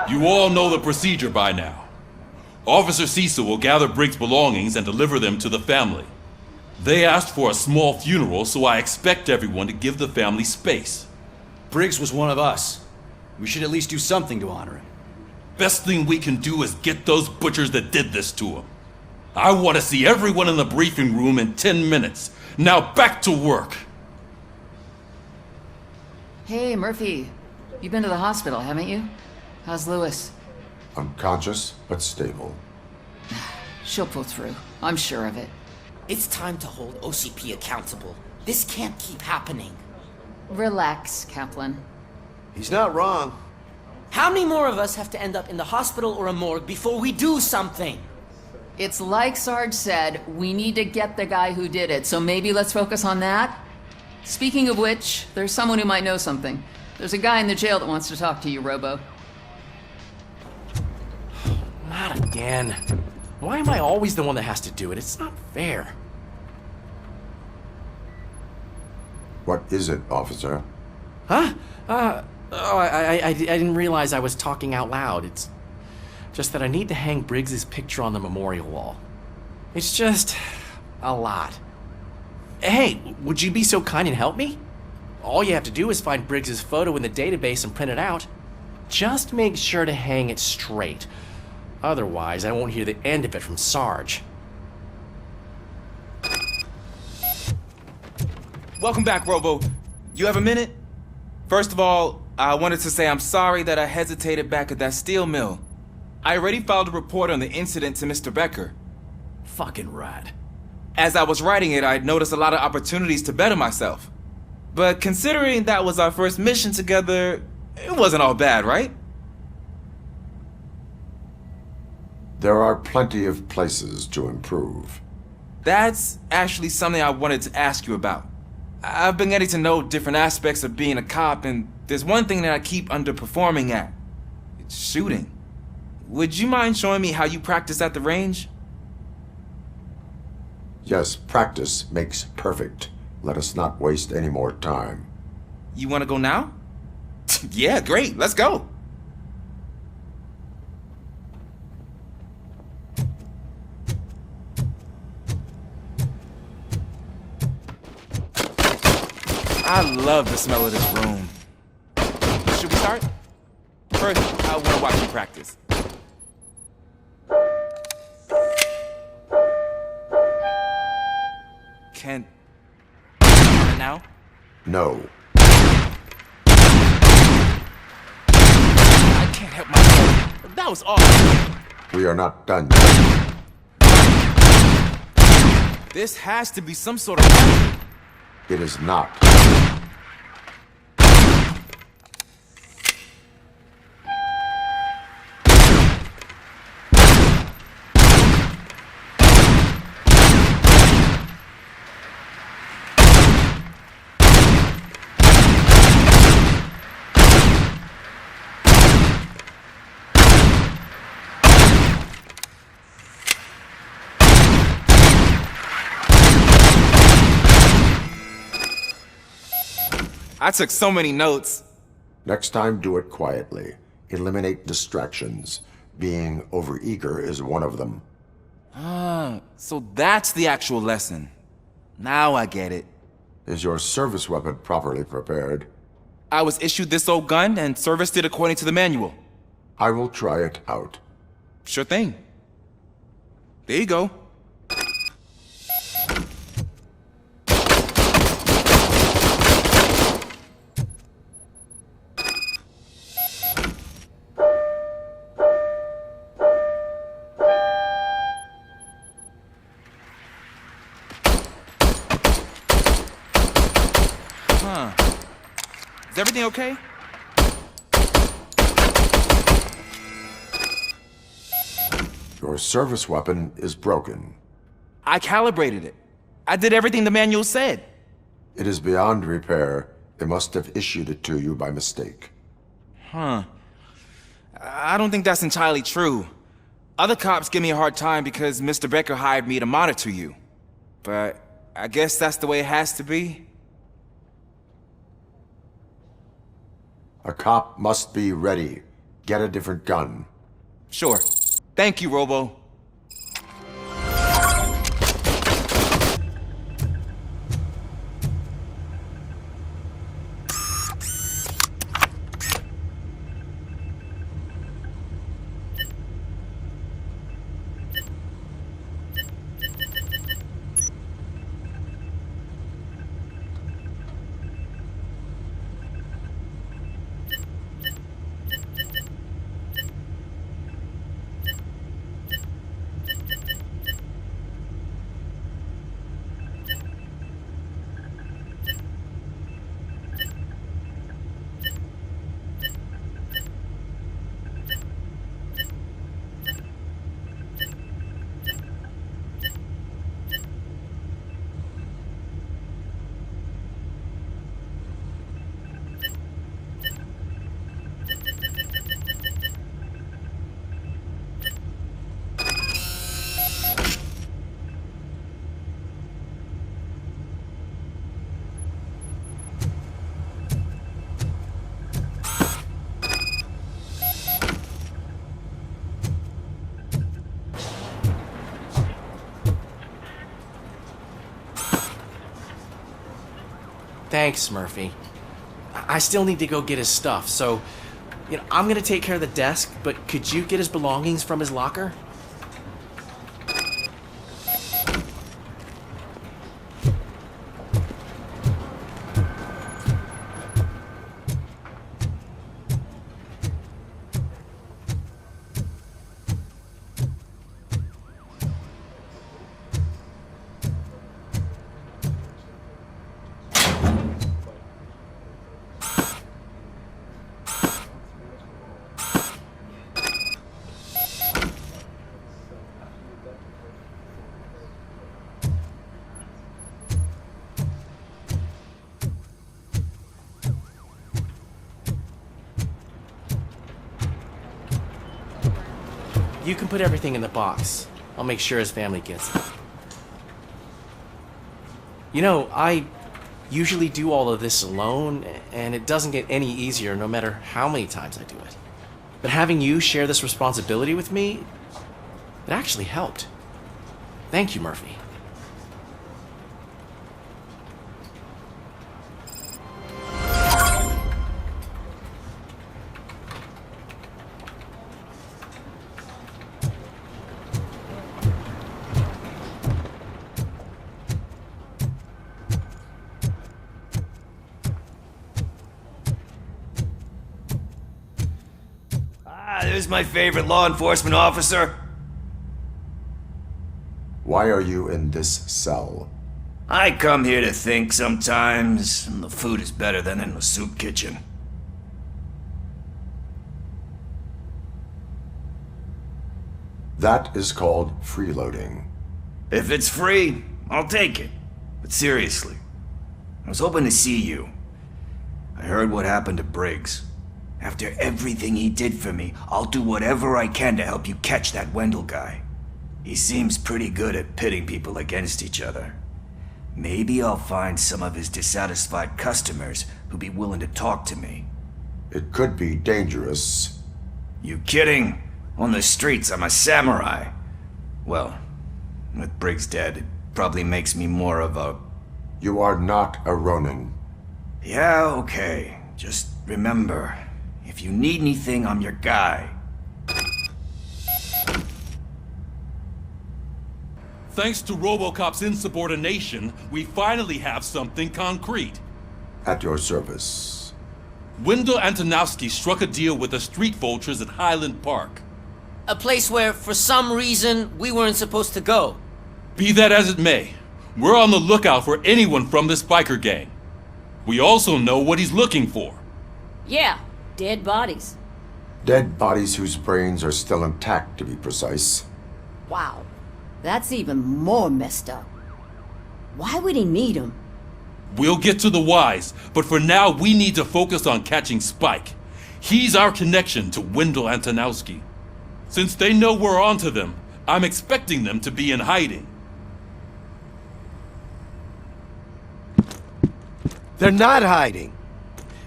You all know the procedure by now. Officer Cecil will gather Briggs' belongings and deliver them to the family. They asked for a small funeral, so I expect everyone to give the family space. Briggs was one of us. We should at least do something to honor him. Best thing we can do is get those butchers that did this to him. I want to see everyone in the briefing room in 10 minutes. Now back to work. Hey, Murphy. You've been to the hospital, haven't you? How's Lewis? Unconscious, but stable. She'll pull through. I'm sure of it. It's time to hold OCP accountable. This can't keep happening. Relax, Kaplan. He's not wrong. How many more of us have to end up in the hospital or a morgue before we do something? It's like Sarge said, we need to get the guy who did it, so maybe let's focus on that? Speaking of which, there's someone who might know something. There's a guy in the jail that wants to talk to you, Robo. Not again. Why am I always the one that has to do it? It's not fair. What is it, officer? Huh? I didn't realize I was talking out loud. It's just that I need to hang Briggs's picture on the memorial wall. It's just a lot. Hey, would you be so kind and help me? All you have to do is find Briggs's photo in the database and print it out. Just make sure to hang it straight. Otherwise, I won't hear the end of it from Sarge. Welcome back, Robo. You have a minute? First of all, I wanted to say I'm sorry that I hesitated back at that steel mill. I already filed a report on the incident to Mr. Becker. Fucking rad. As I was writing it, I'd noticed a lot of opportunities to better myself. But considering that was our first mission together, it wasn't all bad, right? There are plenty of places to improve. That's actually something I wanted to ask you about. I've been getting to know different aspects of being a cop, and there's one thing that I keep underperforming at. It's shooting. Would you mind showing me how you practice at the range? Yes, practice makes perfect. Let us not waste any more time. You want to go now? Yeah, great. Let's go. I love the smell of this room. Should we start? First, I want to watch you practice. Can... now? No. I can't help myself. That was awesome. We are not done yet. This has to be some sort of... It is not. I took so many notes. Next time, do it quietly. Eliminate distractions. Being overeager is one of them. So that's the actual lesson. Now I get it. Is your service weapon properly prepared? I was issued this old gun and serviced it according to the manual. I will try it out. Sure thing. There you go. Is everything okay? Your service weapon is broken. I calibrated it. I did everything the manual said. It is beyond repair. They must have issued it to you by mistake. I don't think that's entirely true. Other cops give me a hard time because Mr. Becker hired me to monitor you. But I guess that's the way it has to be. A cop must be ready. get a different gun. Sure. Thank you, Robo. Thanks, Murphy. I still need to go get his stuff, so, I'm gonna take care of the desk, but could you get his belongings from his locker? You can put everything in the box. I'll make sure his family gets it. I usually do all of this alone, and it doesn't get any easier no matter how many times I do it. But having you share this responsibility with me, it actually helped. Thank you, Murphy. There's my favorite law enforcement officer. Why are you in this cell? I come here to think sometimes, and the food is better than in the soup kitchen. That is called freeloading. If it's free, I'll take it. But seriously, I was hoping to see you. I heard what happened to Briggs. After everything he did for me, I'll do whatever I can to help you catch that Wendell guy. He seems pretty good at pitting people against each other. Maybe I'll find some of his dissatisfied customers who'd be willing to talk to me. It could be dangerous. You kidding? On the streets, I'm a samurai. Well, with Briggs dead, it probably makes me more of a... You are not a Ronin. Yeah, okay. Just remember, if you need anything, I'm your guy. Thanks to Robocop's insubordination, we finally have something concrete. At your service. Wendell Antonowski struck a deal with the street vultures at Highland Park. A place where, for some reason, we weren't supposed to go. Be that as it may, we're on the lookout for anyone from this biker gang. We also know what he's looking for. Yeah, dead bodies. Dead bodies whose brains are still intact, to be precise. Wow, that's even more messed up. Why would he need them? We'll get to the whys, but for now we need to focus on catching Spike. He's our connection to Wendell Antonowski. Since they know we're onto them, I'm expecting them to be in hiding. They're not hiding.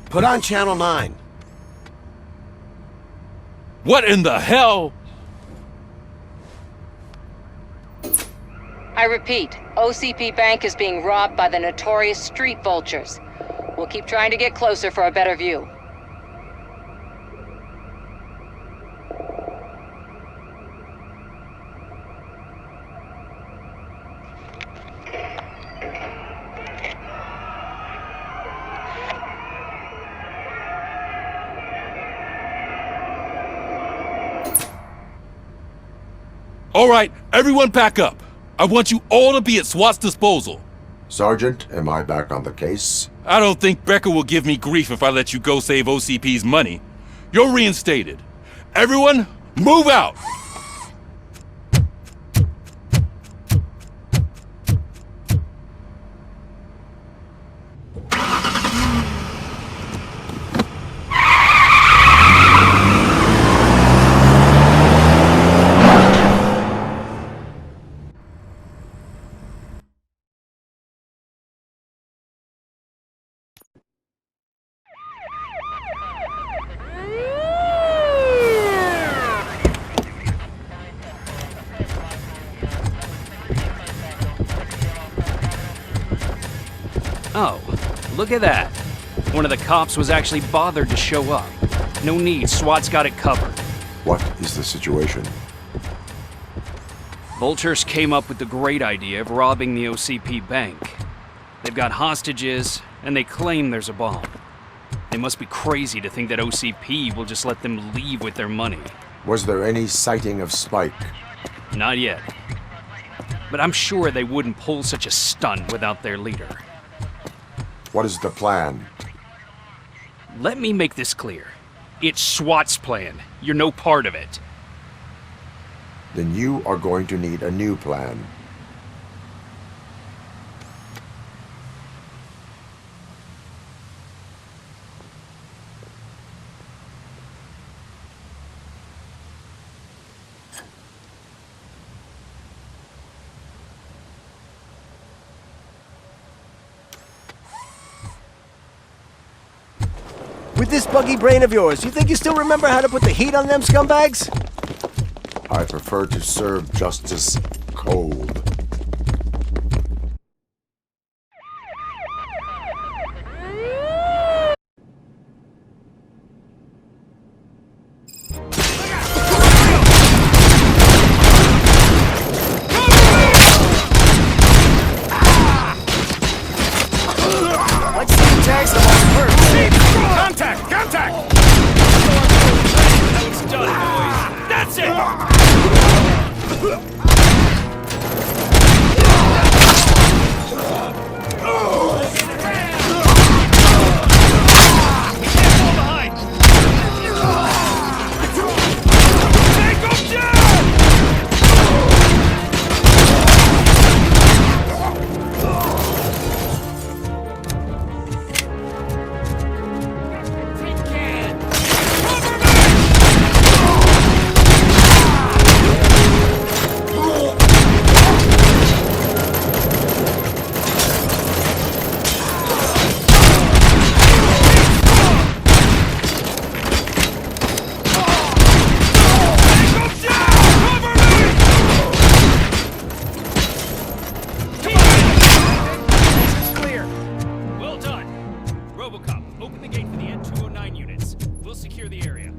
Put on Channel 9. What in the hell? I repeat, OCP Bank is being robbed by the notorious street vultures. We'll keep trying to get closer for a better view. All right, everyone back up. I want you all to be at SWAT's disposal. Sergeant, am I back on the case? I don't think Becker will give me grief if I let you go save OCP's money. You're reinstated. Everyone, move out! Oh, look at that. One of the cops was actually bothered to show up. No need, SWAT's got it covered. What is the situation? Vultures came up with the great idea of robbing the OCP bank. They've got hostages, and they claim there's a bomb. They must be crazy to think that OCP will just let them leave with their money. Was there any sighting of Spike? Not yet. But I'm sure they wouldn't pull such a stunt without their leader. What is the plan? Let me make this clear. It's SWAT's plan. You're no part of it. Then you are going to need a new plan. With this buggy brain of yours, you think you still remember how to put the heat on them scumbags? I prefer to serve justice cold. Let's see the tags the most hurt. Contact! Contact! Now it's done, boys. That's it! Well done. Robocop, open the gate for the N209 units. We'll secure the area.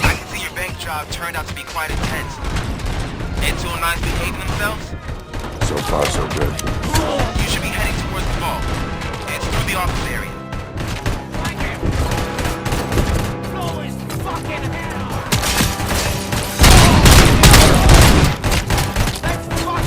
I can see your bank job turned out to be quite intense. N209's behaving themselves? So far, so good. You should be heading towards the vault. It's through the office area. Let's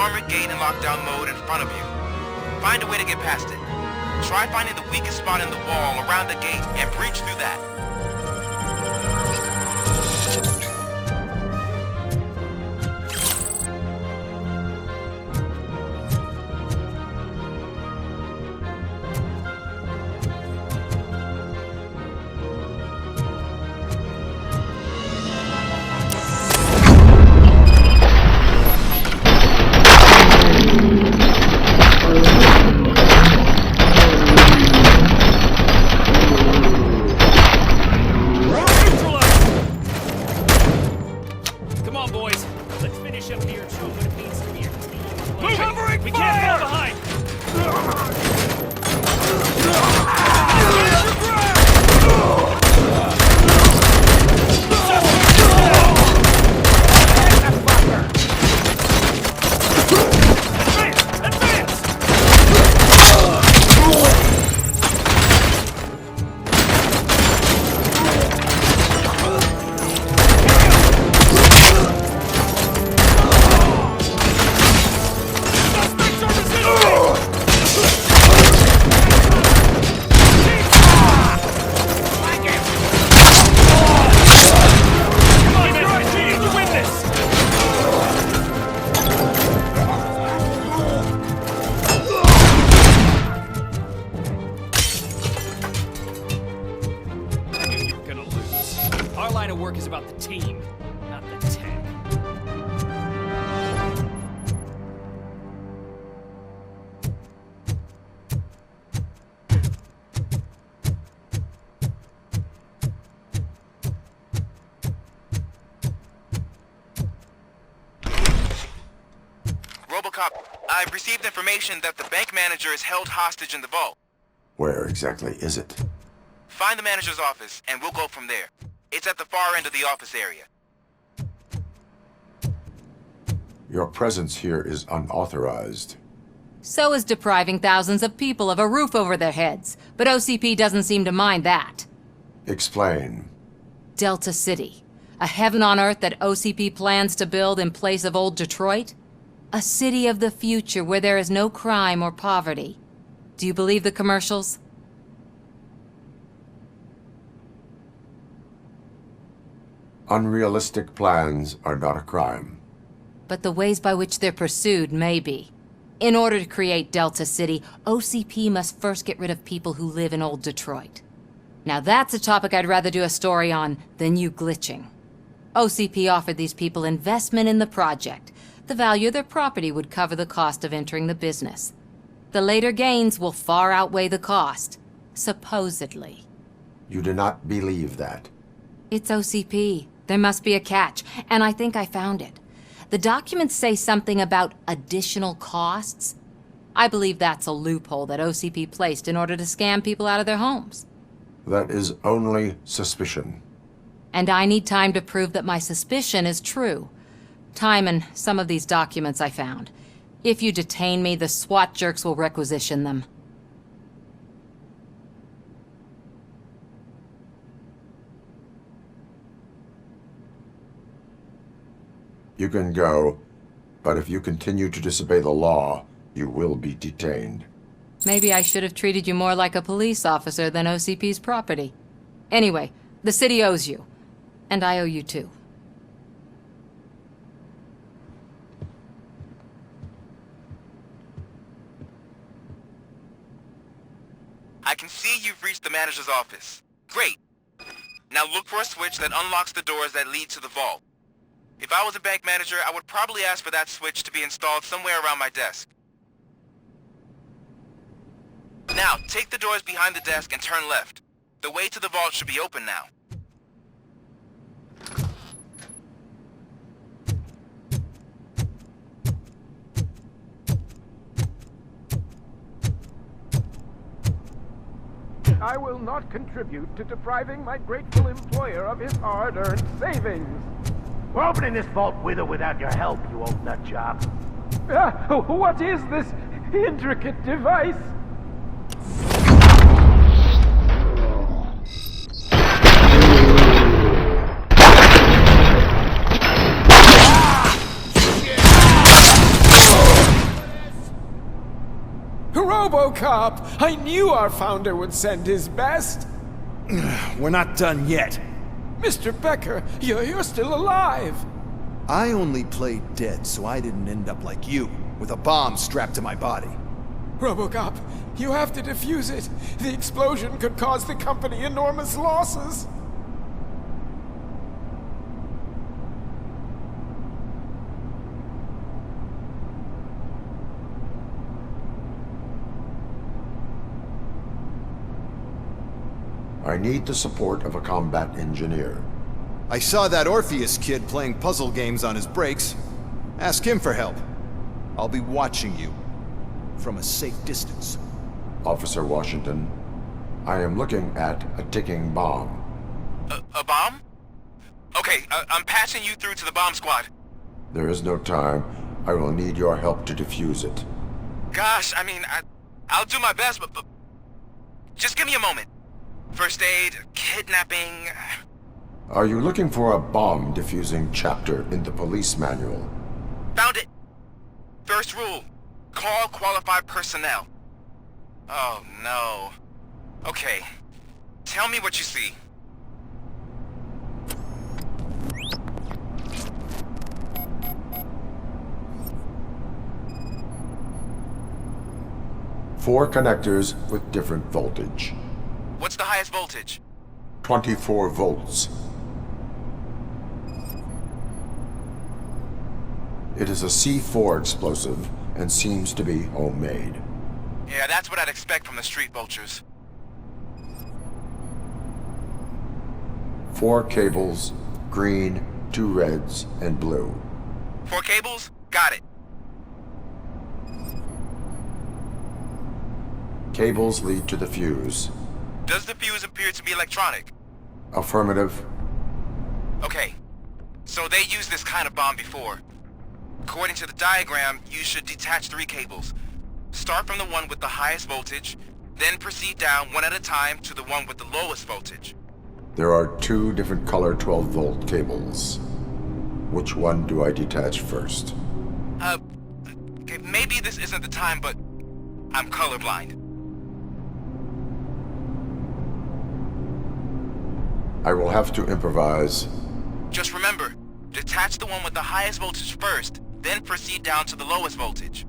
armored gate in lockdown mode in front of you. Find a way to get past it. Try finding the weakest spot in the wall around the gate and breach through that. Robocop, I've received information that the bank manager is held hostage in the vault. Where exactly is it? Find the manager's office, and we'll go from there. It's at the far end of the office area. Your presence here is unauthorized. So is depriving thousands of people of a roof over their heads, but OCP doesn't seem to mind that. Explain. Delta City, a heaven on earth that OCP plans to build in place of old Detroit? A city of the future where there is no crime or poverty. Do you believe the commercials? Unrealistic plans are not a crime. But the ways by which they're pursued may be. In order to create Delta City, OCP must first get rid of people who live in old Detroit. Now that's a topic I'd rather do a story on than you glitching. OCP offered these people investment in the project. The value of their property would cover the cost of entering the business. The later gains will far outweigh the cost, supposedly. You do not believe that. It's OCP. There must be a catch, and I think I found it. The documents say something about additional costs. I believe that's a loophole that OCP placed in order to scam people out of their homes. That is only suspicion. And I need time to prove that my suspicion is true. Time and some of these documents I found. If you detain me, the SWAT jerks will requisition them. You can go, but if you continue to disobey the law, you will be detained. Maybe I should have treated you more like a police officer than OCP's property. Anyway, the city owes you. And I owe you too. I can see you've reached the manager's office. Great. Now look for a switch that unlocks the doors that lead to the vault. If I was a bank manager, I would probably ask for that switch to be installed somewhere around my desk. Now, take the doors behind the desk and turn left. The way to the vault should be open now. I will not contribute to depriving my grateful employer of his hard-earned savings. We're opening this vault with or without your help, you old nut job. What is this intricate device? Robocop! I knew our founder would send his best! We're not done yet. Mr. Becker, you're still alive! I only played dead so I didn't end up like you, with a bomb strapped to my body. Robocop, you have to defuse it. The explosion could cause the company enormous losses. I need the support of a combat engineer. I saw that Orpheus kid playing puzzle games on his breaks. Ask him for help. I'll be watching you. From a safe distance. Officer Washington, I am looking at a ticking bomb. A bomb? Okay, I'm passing you through to the bomb squad. There is no time. I will need your help to defuse it. Gosh, I mean, I'll do my best, but just give me a moment. First aid, kidnapping... Are you looking for a bomb defusing chapter in the police manual? Found it! First rule, call qualified personnel. Oh no. Okay, tell me what you see. Four connectors with different voltage. What's the highest voltage? 24 volts. It is a C4 explosive and seems to be homemade. Yeah, that's what I'd expect from the street vultures. 4 cables, green, 2 reds, and blue. 4 cables? Got it. Cables lead to the fuse. Does the fuse appear to be electronic? Affirmative. Okay, so they used this kind of bomb before. According to the diagram, you should detach 3 cables. Start from the one with the highest voltage, then proceed down one at a time to the one with the lowest voltage. There are 2 different color 12-volt cables. Which one do I detach first? Okay, maybe this isn't the time, but I'm colorblind. I will have to improvise. Just remember, detach the one with the highest voltage first, then proceed down to the lowest voltage.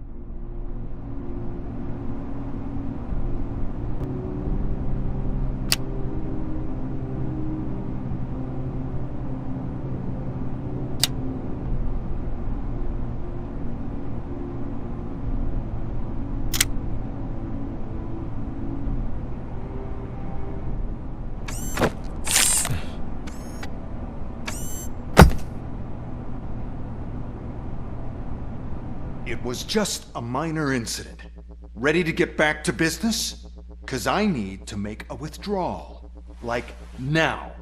It was just a minor incident. Ready to get back to business? 'Cause I need to make a withdrawal. Like, now.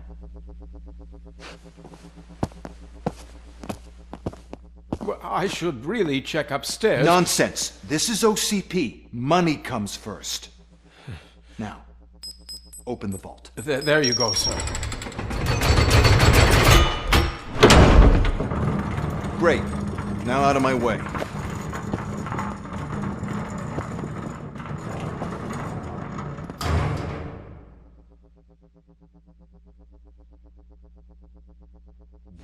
Well, I should really check upstairs. Nonsense. This is OCP. Money comes first. Now, open the vault. There you go, sir. Great. Now out of my way.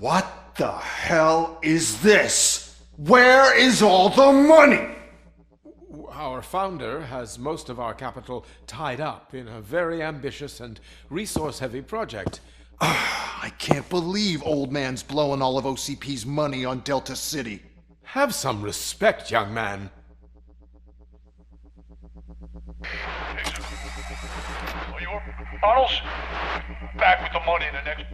What the hell is this? Where is all the money? Our founder has most of our capital tied up in a very ambitious and resource-heavy project. I can't believe old man's blowing all of OCP's money on Delta City. Have some respect, young man. Bottles? Back with the money in the next...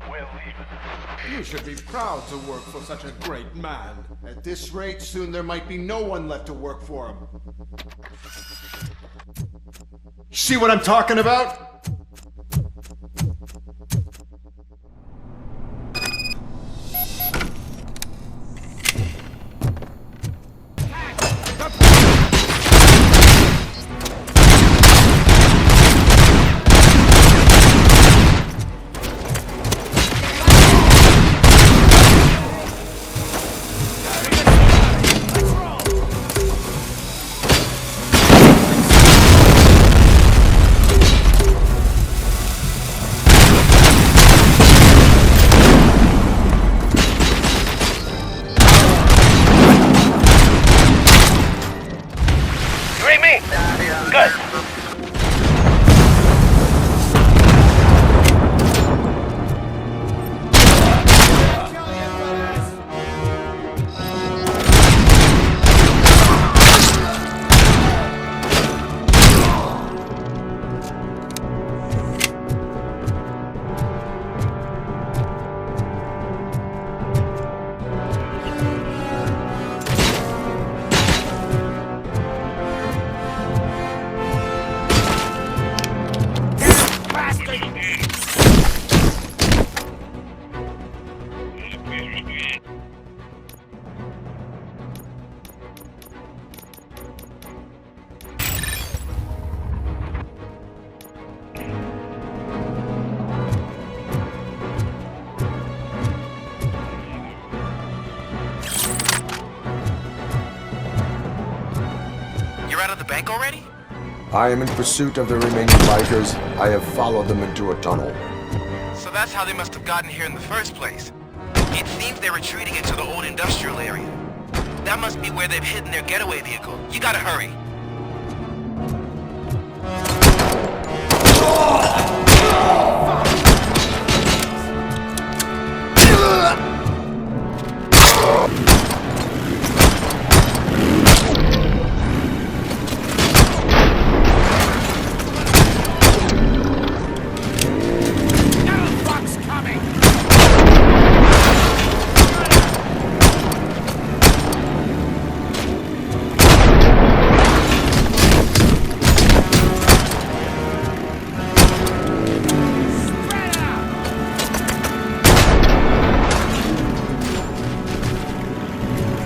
We're leaving. You should be proud to work for such a great man. At this rate, soon there might be no one left to work for him. See what I'm talking about? see me? Good. You're out of the bank already? I am in pursuit of the remaining bikers. I have followed them into a tunnel. So that's how they must have gotten here in the first place. It seems they're retreating into the old industrial area. That must be where they've hidden their getaway vehicle. You gotta hurry.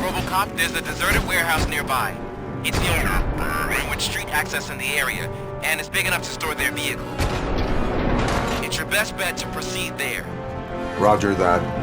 Robocop, there's a deserted warehouse nearby. It's the only room with street access in the area, and it's big enough to store their vehicle. It's your best bet to proceed there. Roger that.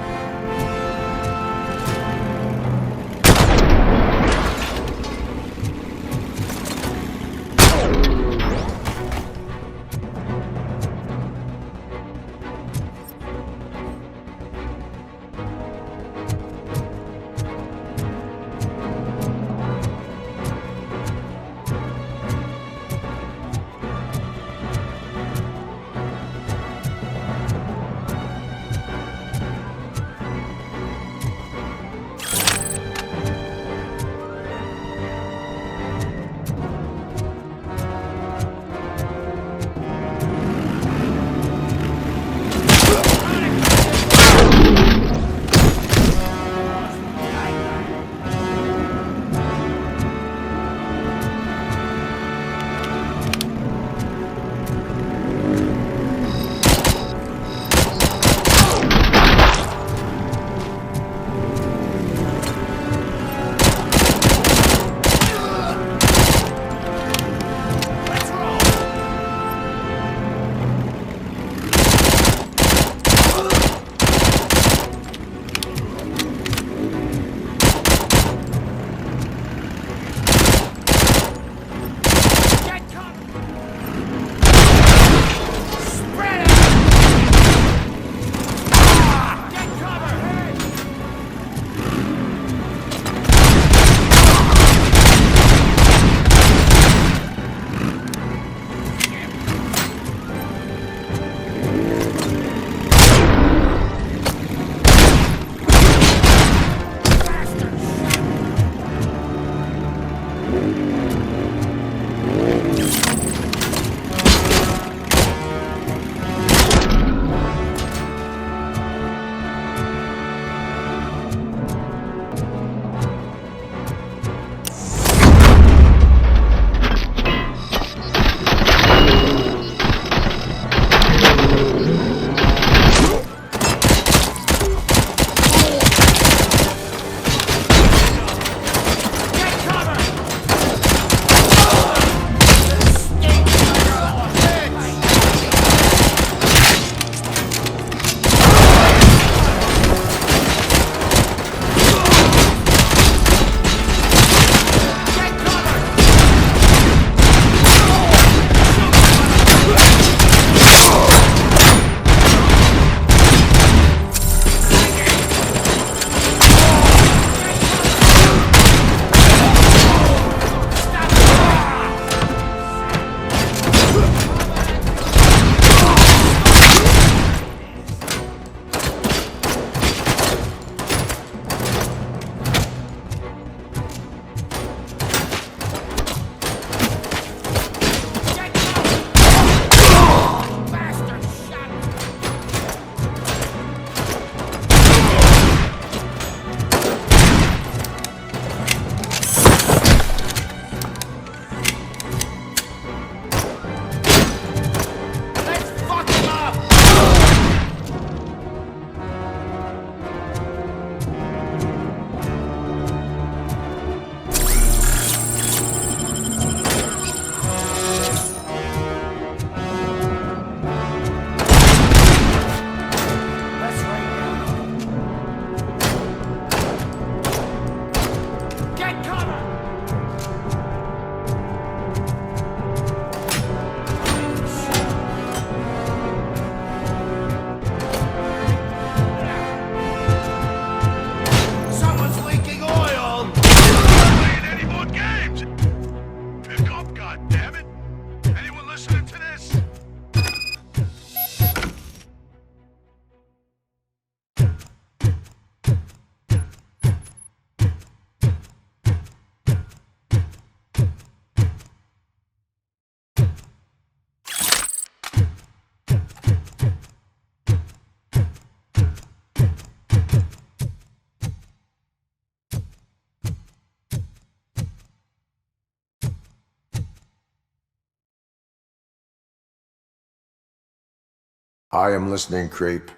I am listening, Creep.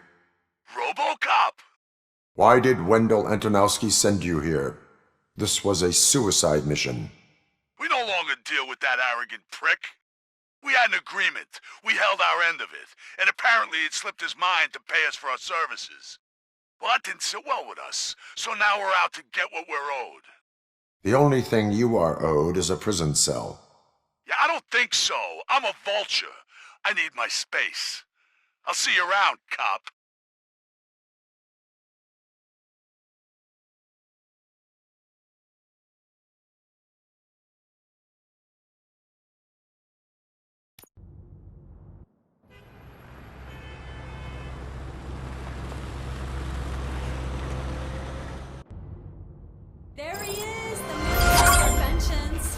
Robocop! Why did Wendell Antonowski send you here? This was a suicide mission. We no longer deal with that arrogant prick. We had an agreement. We held our end of it, and apparently it slipped his mind to pay us for our services. Well, that didn't sit well with us, so now we're out to get what we're owed. The only thing you are owed is a prison cell. Yeah, I don't think so. I'm a vulture. I need my space. I'll see you around, cop. There he is, the man of inventions.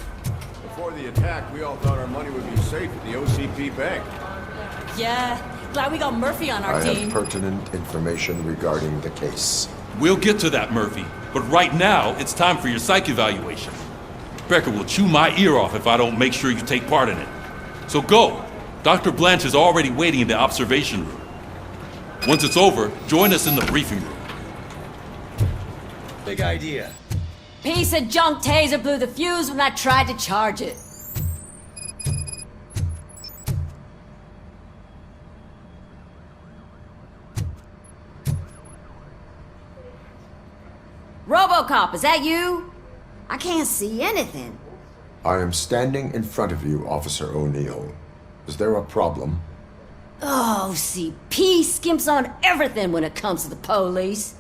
Before the attack, we all thought our money would be safe at the OCP bank. Yeah, glad we got Murphy on our I team. have pertinent information regarding the case. We'll get to that, Murphy. But right now, it's time for your psych evaluation. Becker will chew my ear off if I don't make sure you take part in it. So go. Dr. Blanche is already waiting in the observation room. Once it's over, join us in the briefing room. Big idea. Piece of junk taser blew the fuse when I tried to charge it. Robocop, is that you? I can't see anything. I am standing in front of you, Officer O'Neill. Is there a problem? Oh, CP skimps on everything when it comes to the police.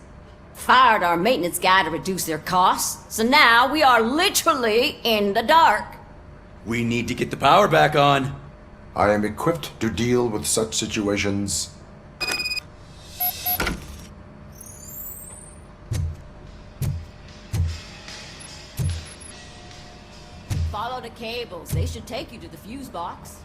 Fired our maintenance guy to reduce their costs, so now we are literally in the dark. We need to get the power back on. I am equipped to deal with such situations. Follow the cables. They should take you to the fuse box.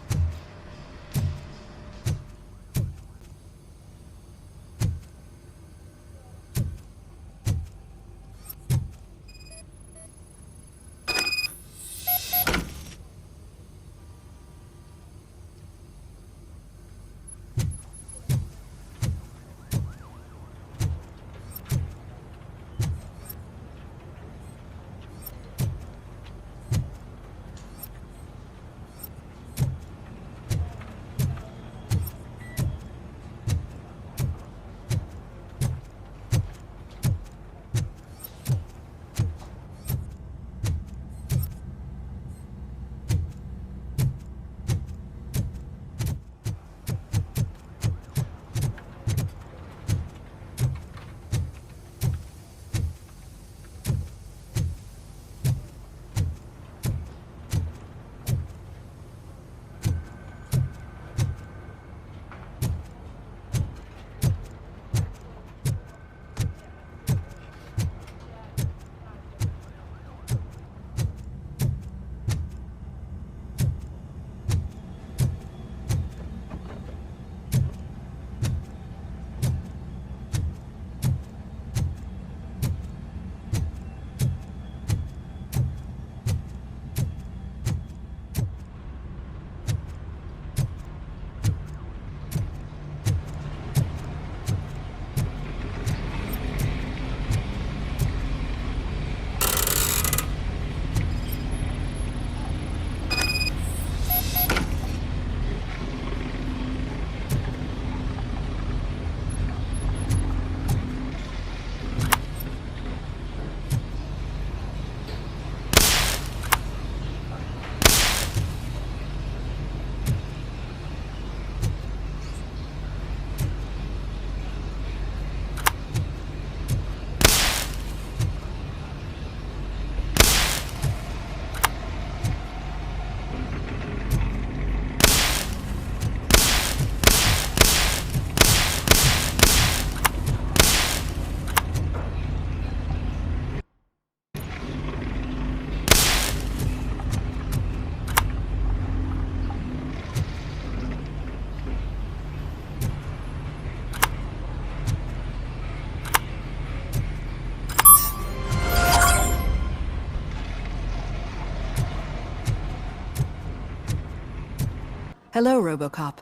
Hello, Robocop.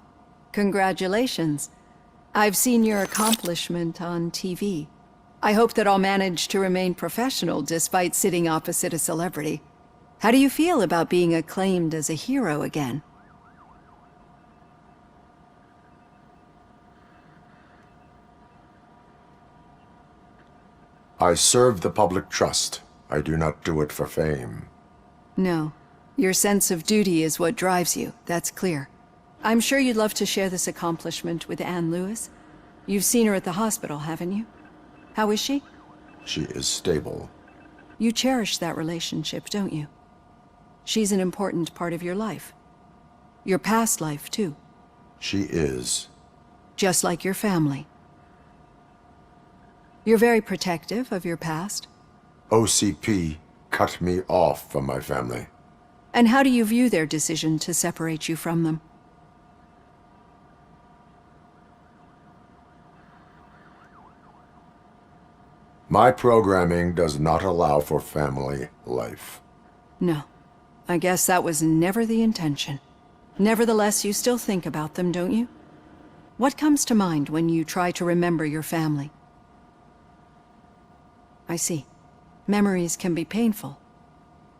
Congratulations. I've seen your accomplishment on TV. I hope that I'll manage to remain professional despite sitting opposite a celebrity. How do you feel about being acclaimed as a hero again? I serve the public trust. I do not do it for fame. No. Your sense of duty is what drives you, that's clear. I'm sure you'd love to share this accomplishment with Anne Lewis. You've seen her at the hospital, haven't you? How is she? She is stable. You cherish that relationship, don't you? She's an important part of your life. Your past life, too. She is. Just like your family. You're very protective of your past. OCP cut me off from my family. And how do you view their decision to separate you from them? My programming does not allow for family life. No. I guess that was never the intention. Nevertheless, you still think about them, don't you? What comes to mind when you try to remember your family? I see. Memories can be painful.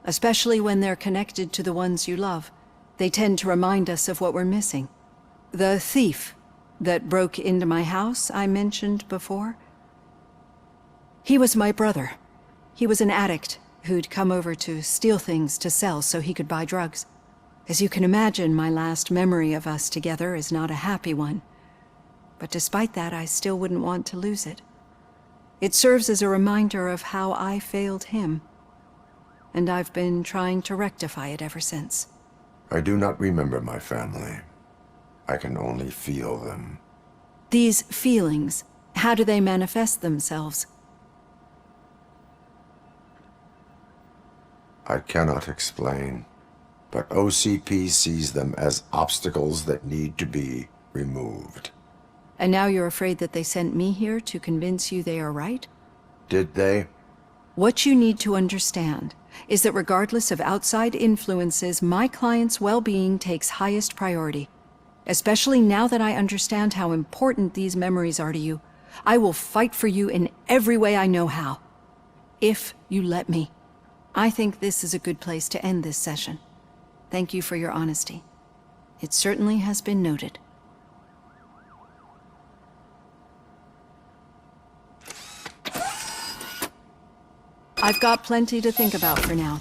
Especially when they're connected to the ones you love. They tend to remind us of what we're missing. The thief that broke into my house I mentioned before? He was my brother. He was an addict who'd come over to steal things to sell so he could buy drugs. As you can imagine, my last memory of us together is not a happy one. But despite that, I still wouldn't want to lose it. It serves as a reminder of how I failed him. And I've been trying to rectify it ever since. I do not remember my family. I can only feel them. These feelings, how do they manifest themselves? I cannot explain, but OCP sees them as obstacles that need to be removed. And now you're afraid that they sent me here to convince you they are right? Did they? What you need to understand is that regardless of outside influences, my client's well-being takes highest priority. Especially now that I understand how important these memories are to you, I will fight for you in every way I know how. If you let me. I think this is a good place to end this session. Thank you for your honesty. It certainly has been noted. I've got plenty to think about for now.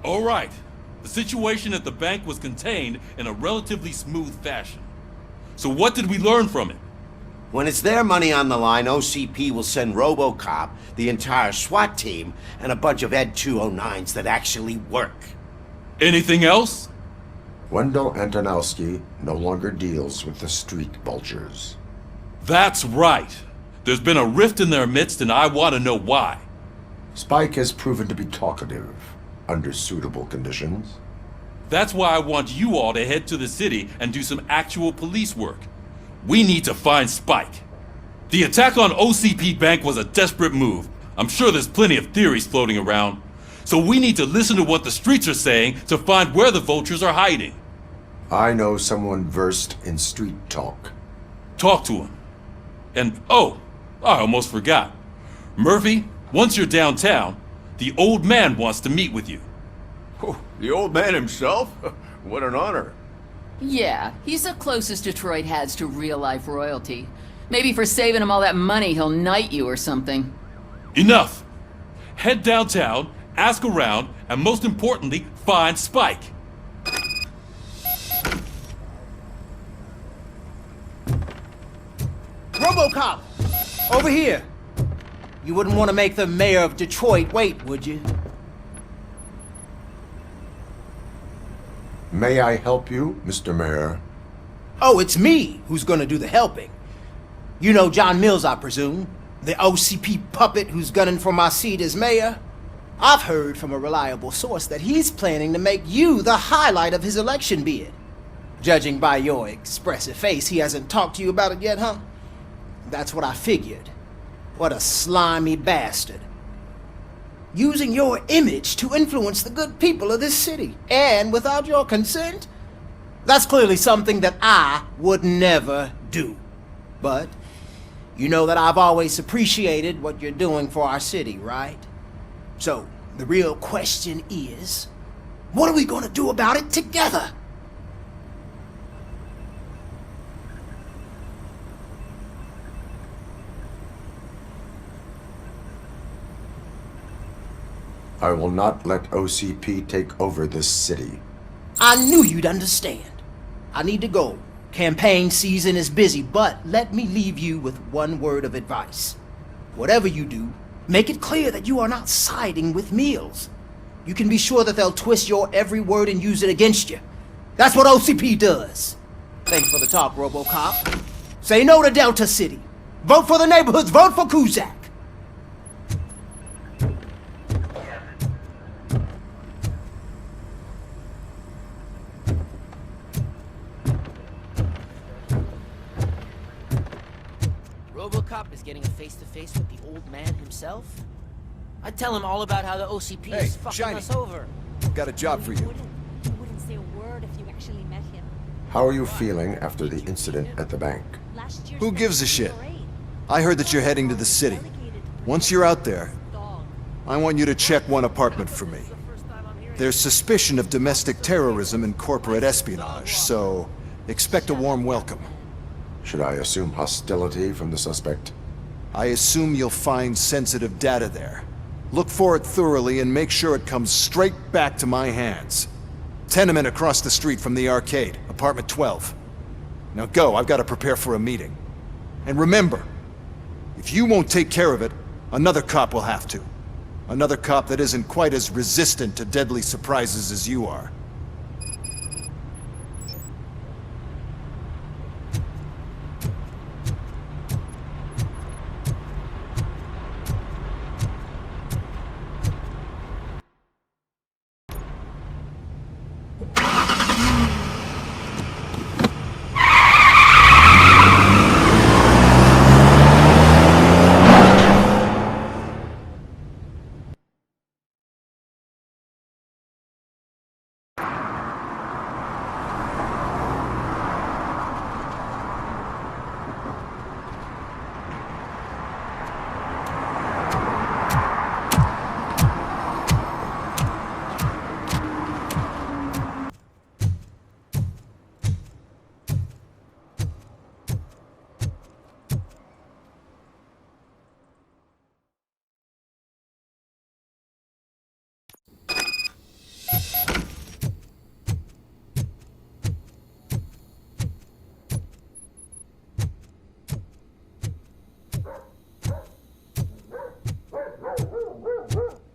All right. The situation at the bank was contained in a relatively smooth fashion. So what did we learn from it? When it's their money on the line, OCP will send Robocop, the entire SWAT team, and a bunch of Ed 209s that actually work. Anything else? Wendell Antonowski no longer deals with the street vultures. That's right. There's been a rift in their midst and I want to know why. Spike has proven to be talkative, under suitable conditions. That's why I want you all to head to the city and do some actual police work. We need to find Spike. The attack on OCP Bank was a desperate move. I'm sure there's plenty of theories floating around. So we need to listen to what the streets are saying to find where the vultures are hiding. I know someone versed in street talk. Talk to him. And, oh, I almost forgot. Murphy, once you're downtown, the old man wants to meet with you. Oh, the old man himself? What an honor. Yeah, he's the closest Detroit has to real-life royalty. Maybe for saving him all that money, he'll knight you or something. Enough! Head downtown, ask around, and most importantly, find Spike. Robocop! Over here! You wouldn't want to make the mayor of Detroit wait, would you? May I help you, Mr. Mayor? Oh, it's me who's gonna do the helping. You know John Mills, I presume? The OCP puppet who's gunning for my seat as mayor? I've heard from a reliable source that he's planning to make you the highlight of his election bid. Judging by your expressive face, he hasn't talked to you about it yet, huh? That's what I figured. What a slimy bastard. Using your image to influence the good people of this city, and without your consent? That's clearly something that I would never do. But you know that I've always appreciated what you're doing for our city, right? So, the real question is, what are we gonna do about it together? I will not let OCP take over this city. I knew you'd understand. I need to go. Campaign season is busy, but let me leave you with one word of advice. Whatever you do, make it clear that you are not siding with Mills. You can be sure that they'll twist your every word and use it against you. That's what OCP does. Thanks for the talk, Robocop. Say no to Delta City. Vote for the neighborhoods. Vote for Kuzak. Robocop is getting a face-to-face with the old man himself? I'd tell him all about how the OCP is fucking Shiny. us over. Got a job for you. You wouldn't say a word if you actually met him. How are you feeling after the incident at the bank? Who gives a shit? I heard that you're heading to the city. Once you're out there, I want you to check one apartment for me. There's suspicion of domestic terrorism and corporate espionage, so expect a warm welcome. Should I assume hostility from the suspect? I assume you'll find sensitive data there. Look for it thoroughly and make sure it comes straight back to my hands. Tenement across the street from the arcade, apartment 12. Now go, I've got to prepare for a meeting. And remember, if you won't take care of it, another cop will have to. Another cop that isn't quite as resistant to deadly surprises as you are.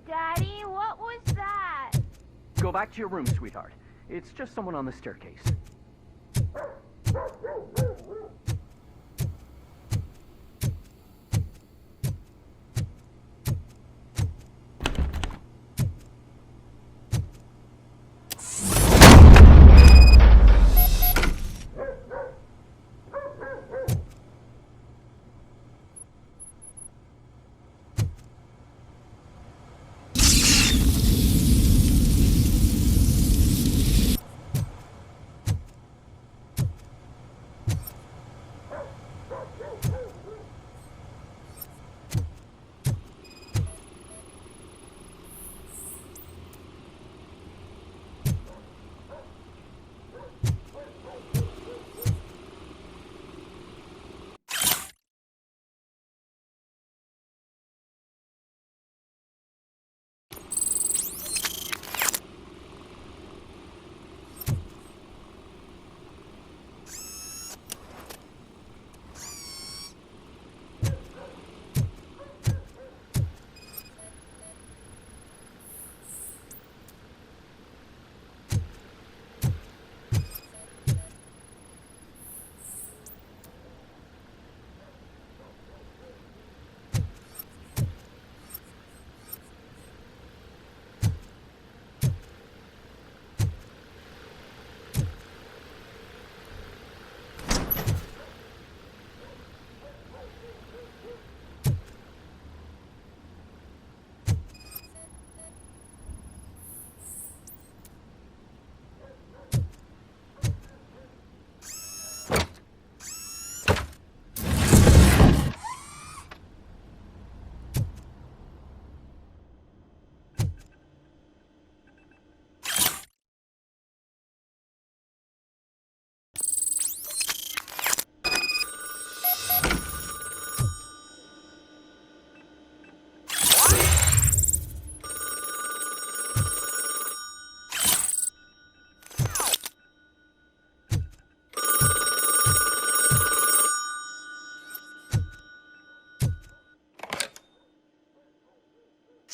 Daddy, what was that? Go back to your room, sweetheart. It's just someone on the staircase.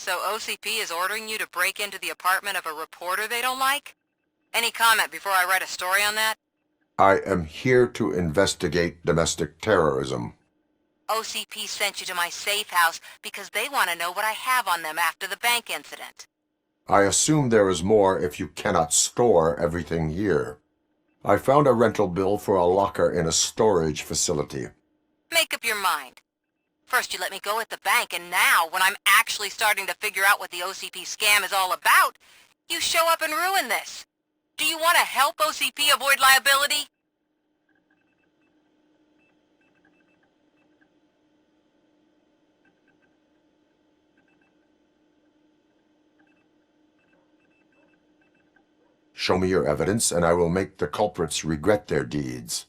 So OCP is ordering you to break into the apartment of a reporter they don't like? Any comment before I write a story on that? I am here to investigate domestic terrorism. OCP sent you to my safe house because they want to know what I have on them after the bank incident. I assume there is more if you cannot store everything here. I found a rental bill for a locker in a storage facility. Make up your mind. First you let me go at the bank, and now, when I'm actually starting to figure out what the OCP scam is all about, you show up and ruin this. Do you want to help OCP avoid liability? Show me your evidence, and I will make the culprits regret their deeds.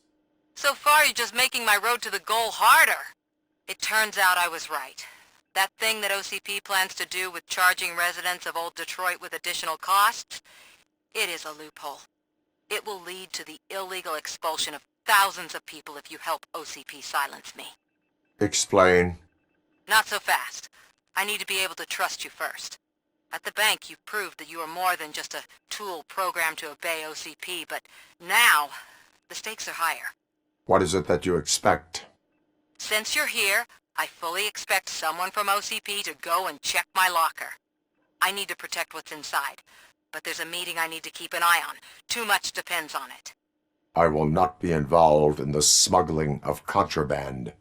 So far, you're just making my road to the goal harder. It turns out I was right. That thing that OCP plans to do with charging residents of Old Detroit with additional costs, it is a loophole. It will lead to the illegal expulsion of thousands of people if you help OCP silence me. Explain. Not so fast. I need to be able to trust you first. At the bank, you've proved that you are more than just a tool programmed to obey OCP, but now, the stakes are higher. What is it that you expect? Since you're here, I fully expect someone from OCP to go and check my locker. I need to protect what's inside, but there's a meeting I need to keep an eye on. Too much depends on it. I will not be involved in the smuggling of contraband.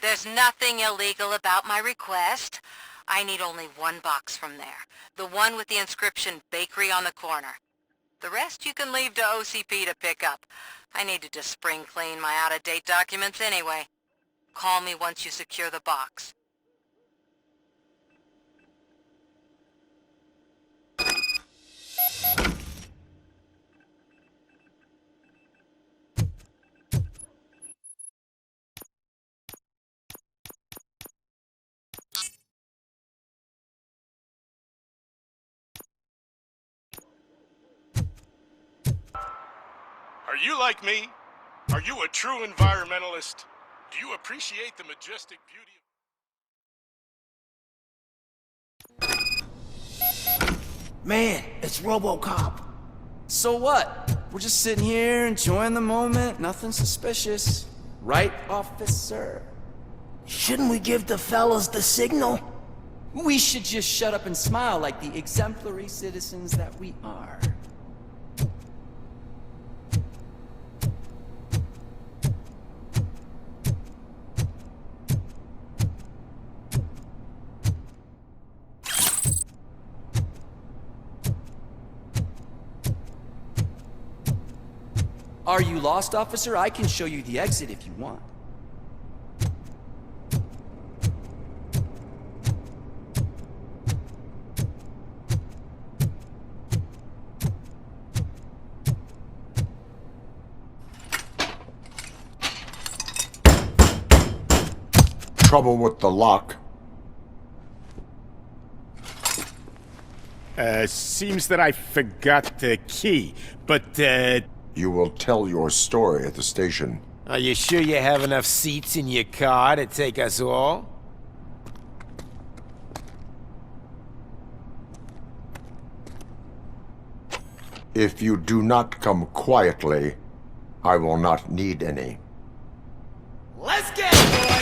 There's nothing illegal about my request. I need only one box from there. The one with the inscription Bakery on the corner. The rest you can leave to OCP to pick up. I need to just spring clean my out-of-date documents anyway. Call me once you secure the box. Are you like me? Are you a true environmentalist? Do you appreciate the majestic beauty of... Man, it's Robocop. So what? We're just sitting here enjoying the moment, nothing suspicious. Right, officer? Shouldn't we give the fellas the signal? We should just shut up and smile like the exemplary citizens that we are. Are you lost, officer? I can show you the exit if you want. Trouble with the lock. Seems that I forgot the key, but, You will tell your story at the station. Are you sure you have enough seats in your car to take us all? If you do not come quietly, I will not need any. Let's get it, boys!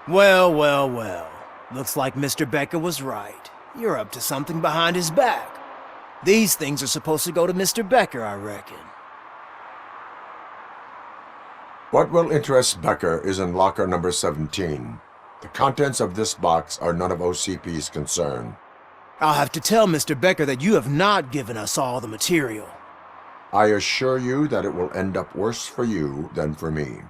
Well, well, well. Looks like Mr. Becker was right. You're up to something behind his back. These things are supposed to go to Mr. Becker, I reckon. What will interest Becker is in locker number 17. The contents of this box are none of OCP's concern. I'll have to tell Mr. Becker that you have not given us all the material. I assure you that it will end up worse for you than for me.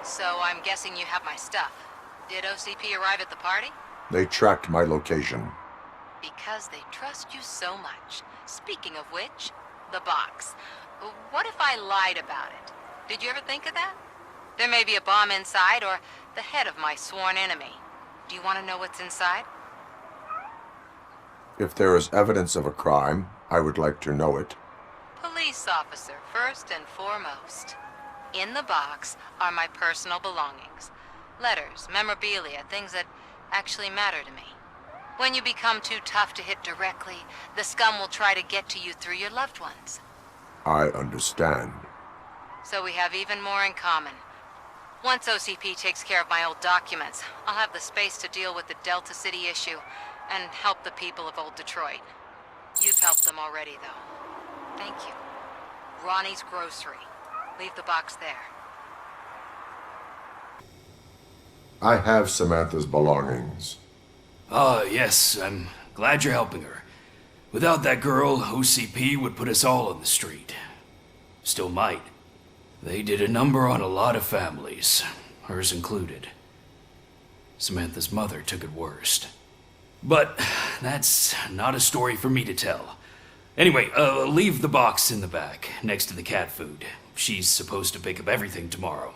So I'm guessing you have my stuff. Did OCP arrive at the party? They tracked my location. Because they trust you so much. Speaking of which, the box. What if I lied about it? Did you ever think of that? There may be a bomb inside or the head of my sworn enemy. Do you want to know what's inside? If there is evidence of a crime, I would like to know it. Police officer, first and foremost. In the box are my personal belongings. Letters, memorabilia, things that actually matter to me. When you become too tough to hit directly, the scum will try to get to you through your loved ones. I understand. So we have even more in common. Once OCP takes care of my old documents, I'll have the space to deal with the Delta City issue and help the people of Old Detroit. You've helped them already, though. Thank you. Ronnie's Grocery. Leave the box there. I have Samantha's belongings. Yes, I'm glad you're helping her. Without that girl, OCP would put us all on the street. Still might. They did a number on a lot of families, hers included. Samantha's mother took it worst. But that's not a story for me to tell. Anyway, leave the box in the back, next to the cat food. She's supposed to pick up everything tomorrow.